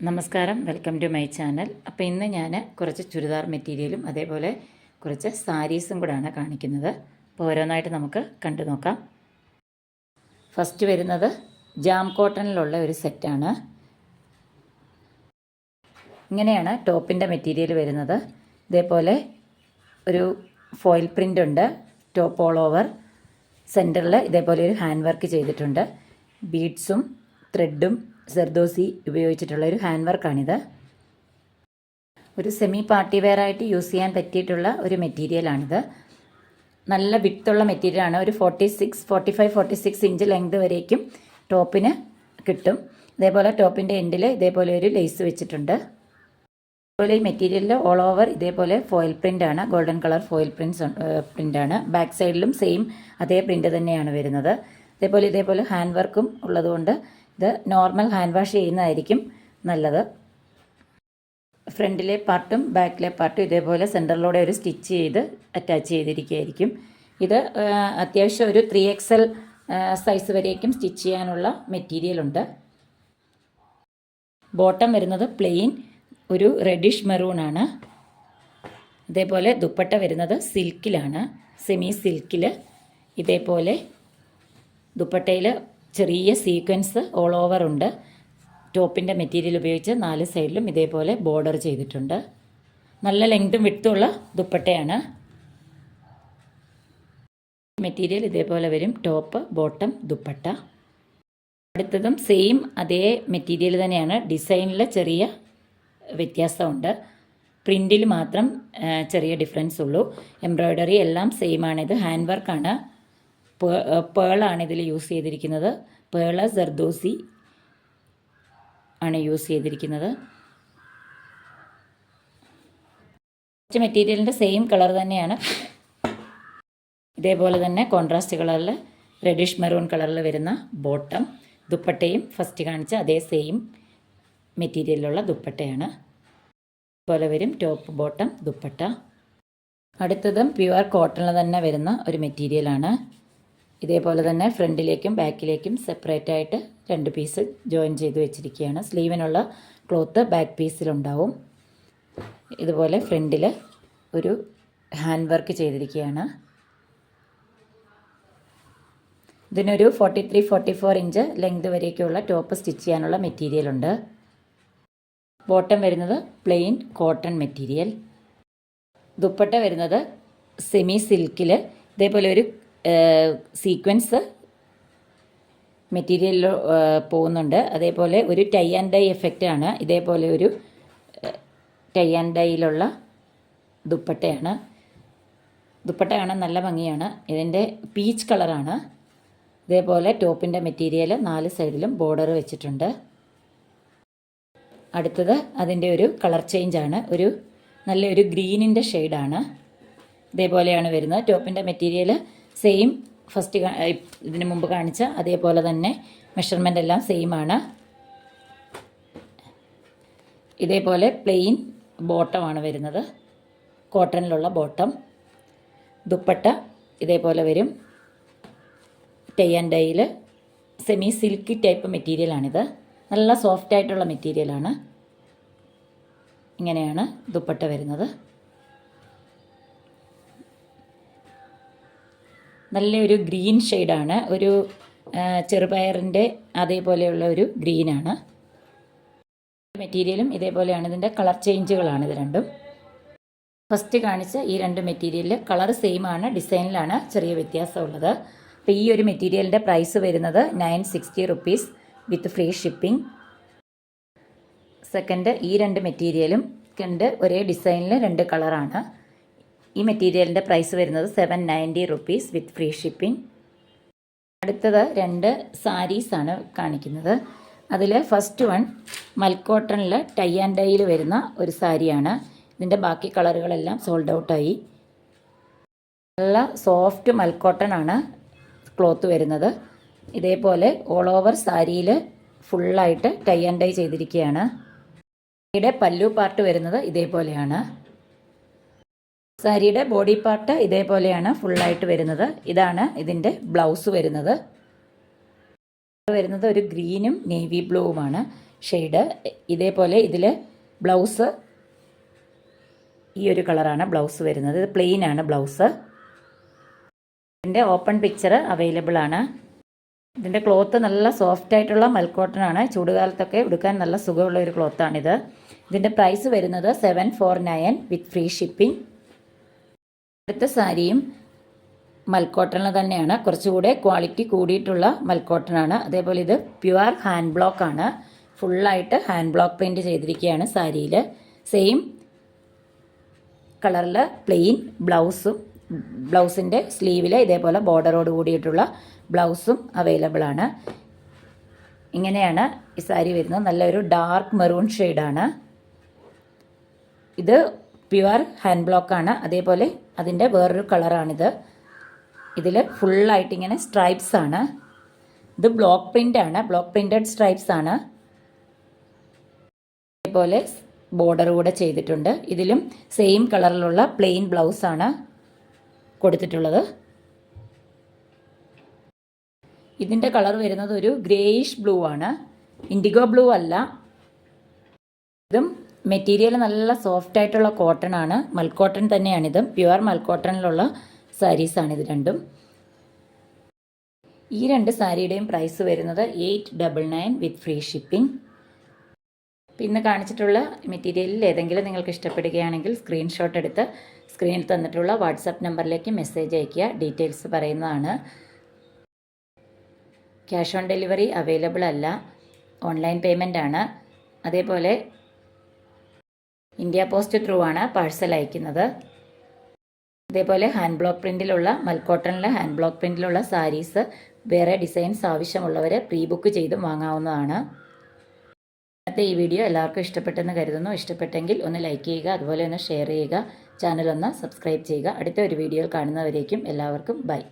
നമസ്കാരം, welcome to my channel. അപ്പോൾ ഇന്ന് ഞാൻ കുറച്ച് ചുരിദാർ മെറ്റീരിയലും അതേപോലെ കുറച്ച് സാരീസും കൂടാണ് കാണിക്കുന്നത്. അപ്പോൾ ഓരോന്നായിട്ട് നമുക്ക് കണ്ടു നോക്കാം. ഫസ്റ്റ് വരുന്നത് ജാം കോട്ടണിലുള്ള ഒരു സെറ്റാണ്. ഇങ്ങനെയാണ് ടോപ്പിൻ്റെ മെറ്റീരിയൽ വരുന്നത്. ഇതേപോലെ ഒരു ഫോയിൽ പ്രിൻ്റ് ഉണ്ട്. ടോപ്പ് ഓൾ ഓവർ സെൻറ്ററിൽ ഇതേപോലെ ഒരു ഹാൻഡ് വർക്ക് ചെയ്തിട്ടുണ്ട്. ബീഡ്സും ത്രെഡും സെർദോസി ഉപയോഗിച്ചിട്ടുള്ള ഒരു ഹാൻഡ് വർക്കാണിത്. ഒരു സെമി പാർട്ടി വെയർ ആയിട്ട് യൂസ് ചെയ്യാൻ പറ്റിയിട്ടുള്ള ഒരു മെറ്റീരിയലാണിത്. നല്ല വിഡ്ത്തുള്ള മെറ്റീരിയലാണ്. ഒരു 45-46 ഇഞ്ച് ലെങ്ത് വരേക്കും ടോപ്പിന് കിട്ടും. ഇതേപോലെ ടോപ്പിൻ്റെ എൻഡിൽ ഇതേപോലെ ഒരു ലേസ് വെച്ചിട്ടുണ്ട്. അതുപോലെ ഈ മെറ്റീരിയലിൽ ഓൾ ഓവർ ഇതേപോലെ ഫോയിൽ പ്രിൻ്റാണ്. ഗോൾഡൻ കളർ ഫോയിൽ പ്രിൻ്റാണ്. ബാക്ക് സൈഡിലും സെയിം അതേ പ്രിൻ്റ് തന്നെയാണ് വരുന്നത്. ഇതേപോലെ ഹാൻഡ് വർക്കും ഉള്ളതുകൊണ്ട് ഇത് നോർമൽ ഹാൻഡ് വാഷ് ചെയ്യുന്നതായിരിക്കും നല്ലത്. ഫ്രണ്ടിലെ പാർട്ടും ബാക്കിലെ പാർട്ടും ഇതേപോലെ സെൻറ്ററിലൂടെ ഒരു സ്റ്റിച്ച് ചെയ്ത് അറ്റാച്ച് ചെയ്തിരിക്കുകയായിരിക്കും. ഇത് അത്യാവശ്യം ഒരു 3XL സൈസ് വരേക്കും സ്റ്റിച്ച് ചെയ്യാനുള്ള മെറ്റീരിയലുണ്ട്. ബോട്ടം വരുന്നത് പ്ലെയിൻ ഒരു റെഡിഷ് മെറൂണാണ്. ഇതേപോലെ ദുപ്പട്ട വരുന്നത് സിൽക്കിലാണ്, സെമി സിൽക്കിൽ. ഇതേപോലെ ദുപ്പട്ടയിൽ ചെറിയ സീക്വൻസ് ഓൾ ഓവർ ഉണ്ട്. ടോപ്പിൻ്റെ മെറ്റീരിയൽ ഉപയോഗിച്ച് 4 സൈഡിലും ഇതേപോലെ ബോർഡർ ചെയ്തിട്ടുണ്ട്. നല്ല ലെങ്തും വിഡ്ത്തുള്ള ദുപ്പട്ടയാണ്. മെറ്റീരിയൽ ഇതേപോലെ വരും. Top, bottom, dupatta. അടുത്തതും സെയിം അതേ മെറ്റീരിയൽ തന്നെയാണ്. ഡിസൈനിൽ ചെറിയ വ്യത്യാസമുണ്ട്. പ്രിൻറ്റിൽ മാത്രം ചെറിയ ഡിഫറൻസ് ഉള്ളൂ. എംബ്രോയ്ഡറി എല്ലാം സെയിം ആണ്. ഇത് ഹാൻഡ് വർക്കാണ്. പേളാണ് ഇതിൽ യൂസ് ചെയ്തിരിക്കുന്നത്. പേള സെർദോസി ആണ് യൂസ് ചെയ്തിരിക്കുന്നത്. മെറ്റീരിയലിൻ്റെ സെയിം കളർ തന്നെയാണ്. ഇതേപോലെ തന്നെ കോൺട്രാസ്റ്റ് കളറിൽ റെഡിഷ് മെറൂൺ കളറിൽ വരുന്ന ബോട്ടം. ദുപ്പട്ടയും ഫസ്റ്റ് കാണിച്ച അതേ സെയിം മെറ്റീരിയലിലുള്ള ദുപ്പട്ടയാണ്. ഇതുപോലെ വരും ടോപ്പ്, ബോട്ടം, ദുപ്പട്ട. അടുത്തതും പ്യുവർ കോട്ടണിൽ തന്നെ വരുന്ന ഒരു മെറ്റീരിയലാണ്. ഇതേപോലെ തന്നെ ഫ്രണ്ടിലേക്കും ബാക്കിലേക്കും സെപ്പറേറ്റ് ആയിട്ട് 2 പീസ് ജോയിൻ ചെയ്ത് വെച്ചിരിക്കുകയാണ്. സ്ലീവിനുള്ള ക്ലോത്ത് ബാക്ക് പീസിലുണ്ടാവും. ഇതുപോലെ ഫ്രണ്ടിൽ ഒരു ഹാൻഡ് വർക്ക് ചെയ്തിരിക്കുകയാണ്. ഇതിനൊരു 43-44 ഇഞ്ച് ലെങ്ത് വരേക്കുള്ള ടോപ്പ് സ്റ്റിച്ച് ചെയ്യാനുള്ള മെറ്റീരിയലുണ്ട്. ബോട്ടം വരുന്നത് പ്ലെയിൻ കോട്ടൺ മെറ്റീരിയൽ. ദുപ്പട്ട വരുന്നത് സെമി സിൽക്കിൽ ഇതേപോലെ ഒരു സീക്വൻസ് മെറ്റീരിയലിൽ പോകുന്നുണ്ട്. അതേപോലെ ഒരു ടൈ ആൻഡ് ഡൈ എഫക്റ്റാണ്. ഇതേപോലെ ഒരു ടൈ ആൻഡ് ഡൈയിലുള്ള ദുപ്പട്ടയാണ്. ദുപ്പട്ട കാണാൻ നല്ല ഭംഗിയാണ്. ഇതിൻ്റെ പീച്ച് കളറാണ്. ഇതേപോലെ ടോപ്പിൻ്റെ മെറ്റീരിയൽ 4 സൈഡിലും ബോർഡർ വെച്ചിട്ടുണ്ട്. അടുത്തത് അതിൻ്റെ ഒരു കളർ ചേഞ്ചാണ്. നല്ലൊരു ഗ്രീനിൻ്റെ ഷെയ്ഡാണ്. ഇതേപോലെയാണ് വരുന്നത്. ടോപ്പിൻ്റെ മെറ്റീരിയൽ സെയിം ഫസ്റ്റ് ഇതിന് മുമ്പ് കാണിച്ച അതേപോലെ തന്നെ മെഷർമെൻ്റ് എല്ലാം സെയിം ആണ്. ഇതേപോലെ പ്ലെയിൻ ബോട്ടമാണ് വരുന്നത്. കോട്ടണിലുള്ള ബോട്ടം. ദുപ്പട്ട ഇതേപോലെ വരും. ടൈ ആൻഡ് ഡൈയിൽ സെമി സിൽക്കി ടൈപ്പ് മെറ്റീരിയലാണിത്. നല്ല സോഫ്റ്റ് ആയിട്ടുള്ള മെറ്റീരിയലാണ്. ഇങ്ങനെയാണ് ദുപ്പട്ട വരുന്നത്. നല്ലൊരു ഗ്രീൻ ഷെയ്ഡാണ്. ഒരു ചെറുപയറിൻ്റെ അതേപോലെയുള്ള ഒരു ഗ്രീനാണ്. മെറ്റീരിയലും ഇതേപോലെയാണ്. ഇതിൻ്റെ കളർ ചേഞ്ചുകളാണ് ഇത് രണ്ടും. ഫസ്റ്റ് കാണിച്ച ഈ 2 മെറ്റീരിയലിൽ കളർ സെയിം ആണ്. ഡിസൈനിലാണ് ചെറിയ വ്യത്യാസമുള്ളത്. അപ്പോൾ ഈ ഒരു മെറ്റീരിയലിൻ്റെ പ്രൈസ് വരുന്നത് 960 റുപ്പീസ് വിത്ത് ഫ്രീ ഷിപ്പിംഗ്. സെക്കൻഡ് ഈ 2 മെറ്റീരിയലും ഒരേ ഡിസൈനിൽ 2 കളറാണ്. ഈ മെറ്റീരിയലിൻ്റെ പ്രൈസ് വരുന്നത് 790 റുപ്പീസ് വിത്ത് ഫ്രീ ഷിപ്പിംഗ്. അടുത്തത് 2 സാരീസാണ് കാണിക്കുന്നത്. അതിൽ ഫസ്റ്റ് വൺ മൽക്കോട്ടണിൽ ടൈ ആൻഡ് ഡൈയിൽ വരുന്ന ഒരു സാരിയാണ്. ഇതിൻ്റെ ബാക്കി കളറുകളെല്ലാം സോൾഡ് ഔട്ടായി. നല്ല സോഫ്റ്റ് മൽക്കോട്ടൺ ആണ് ക്ലോത്ത് വരുന്നത്. ഇതേപോലെ ഓൾ ഓവർ സാരിയിൽ ഫുള്ളായിട്ട് ടൈ ആൻഡ് ഡൈ ചെയ്തിരിക്കുകയാണ്. സാരിയുടെ പല്ലു പാർട്ട് വരുന്നത് ഇതേപോലെയാണ്. സാരിയുടെ ബോഡി പാർട്ട് ഇതേപോലെയാണ് ഫുള്ളായിട്ട് വരുന്നത്. ഇതാണ് ഇതിൻ്റെ ബ്ലൗസ് വരുന്നത്. ഒരു ഗ്രീനും നേവി ബ്ലൂവുമാണ്. ഷെയ്ഡ്. ഇതേപോലെ ഇതിൽ ബ്ലൗസ് ഈ ഒരു കളറാണ് ബ്ലൗസ് വരുന്നത്. ഇത് പ്ലെയിൻ ആണ് ബ്ലൗസ്. ഇതിൻ്റെ ഓപ്പൺ പിക്ചർ അവൈലബിൾ ആണ്. ഇതിൻ്റെ ക്ലോത്ത് നല്ല സോഫ്റ്റ് ആയിട്ടുള്ള മൽക്കോട്ടൺ ആണ്. ചൂടുകാലത്തൊക്കെ ഉടുക്കാൻ നല്ല സുഖമുള്ള ഒരു ക്ലോത്താണിത്. ഇതിൻ്റെ പ്രൈസ് വരുന്നത് 749 വിത്ത് ഫ്രീ ഷിപ്പിംഗ്. അടുത്ത സാരിയും മൽക്കോട്ടണിൽ തന്നെയാണ്, കുറച്ചുകൂടെ ക്വാളിറ്റി കൂടിയിട്ടുള്ള മൽക്കോട്ടൺ ആണ്. അതേപോലെ ഇത് പ്യുവർ ഹാൻഡ് ബ്ലോക്ക് ആണ്. ഫുള്ളായിട്ട് ഹാൻഡ് ബ്ലോക്ക് പ്രിൻറ്റ് ചെയ്തിരിക്കുകയാണ് സാരിയിൽ. സെയിം കളറിൽ പ്ലെയിൻ ബ്ലൗസും, ബ്ലൗസിൻ്റെ സ്ലീവിൽ ഇതേപോലെ ബോർഡറോട് കൂടിയിട്ടുള്ള ബ്ലൗസും അവൈലബിൾ ആണ്. ഇങ്ങനെയാണ് ഈ സാരി വരുന്നത്. നല്ലൊരു ഡാർക്ക് മെറൂൺ ഷെയ്ഡാണ്. ഇത് പ്യുവർ ഹാൻഡ് ബ്ലോക്കാണ്. അതേപോലെ അതിൻ്റെ വേറൊരു കളറാണിത്. ഇതിൽ ഫുള്ളായിട്ട് ഇങ്ങനെ സ്ട്രൈപ്സ് ആണ്. ഇത് ബ്ലോക്ക് പ്രിൻ്റ് ആണ്, ബ്ലോക്ക് പ്രിൻറ്റഡ് സ്ട്രൈപ്സ് ആണ്. അതേപോലെ ബോർഡർ കൂടെ ചെയ്തിട്ടുണ്ട്. ഇതിലും സെയിം കളറിലുള്ള പ്ലെയിൻ ബ്ലൗസാണ് കൊടുത്തിട്ടുള്ളത്. ഇതിൻ്റെ കളർ വരുന്നത് ഒരു ഗ്രേയിഷ് ബ്ലൂ ആണ്, ഇൻഡിഗോ ബ്ലൂ അല്ല. ഇതും മെറ്റീരിയൽ നല്ല സോഫ്റ്റ് ആയിട്ടുള്ള കോട്ടൺ ആണ്, മൽക്കോട്ടൺ തന്നെയാണിതും. പ്യുവർ മൽക്കോട്ടണിലുള്ള സാരീസാണ് ഇത് രണ്ടും. ഈ രണ്ട് സാരിയുടെയും പ്രൈസ് വരുന്നത് 899 വിത്ത് ഫ്രീ ഷിപ്പിംഗ്. പിന്നെ കാണിച്ചിട്ടുള്ള മെറ്റീരിയലിൽ ഏതെങ്കിലും നിങ്ങൾക്ക് ഇഷ്ടപ്പെടുകയാണെങ്കിൽ സ്ക്രീൻഷോട്ട് എടുത്ത് സ്ക്രീനിൽ തന്നിട്ടുള്ള വാട്സാപ്പ് നമ്പറിലേക്ക് മെസ്സേജ് അയയ്ക്കുക. ഡീറ്റെയിൽസ് പറയുന്നതാണ്. ക്യാഷ് ഓൺ ഡെലിവറി അവൈലബിൾ അല്ല, ഓൺലൈൻ പേയ്മെൻ്റ് ആണ്. അതേപോലെ ഇന്ത്യ പോസ്റ്റ് ത്രൂ ആണ് പാഴ്സൽ അയക്കുന്നത്. അതേപോലെ ഹാൻഡ് ബ്ലോക്ക് പ്രിൻറ്റിലുള്ള മൽക്കോട്ടണിലെ ഹാൻഡ് ബ്ലോക്ക് പ്രിൻറ്റിലുള്ള സാരീസ് വേറെ ഡിസൈൻസ് ആവശ്യമുള്ളവർ പ്രീ ബുക്ക് ചെയ്തും വാങ്ങാവുന്നതാണ്. ഇന്നത്തെ ഈ വീഡിയോ എല്ലാവർക്കും ഇഷ്ടപ്പെട്ടെന്ന് കരുതുന്നു. ഇഷ്ടപ്പെട്ടെങ്കിൽ ഒന്ന് ലൈക്ക് ചെയ്യുക, അതുപോലെ ഒന്ന് ഷെയർ ചെയ്യുക, ചാനൽ ഒന്ന് സബ്സ്ക്രൈബ് ചെയ്യുക. അടുത്ത ഒരു വീഡിയോയിൽ കാണുന്നവരേക്കും എല്ലാവർക്കും ബൈ.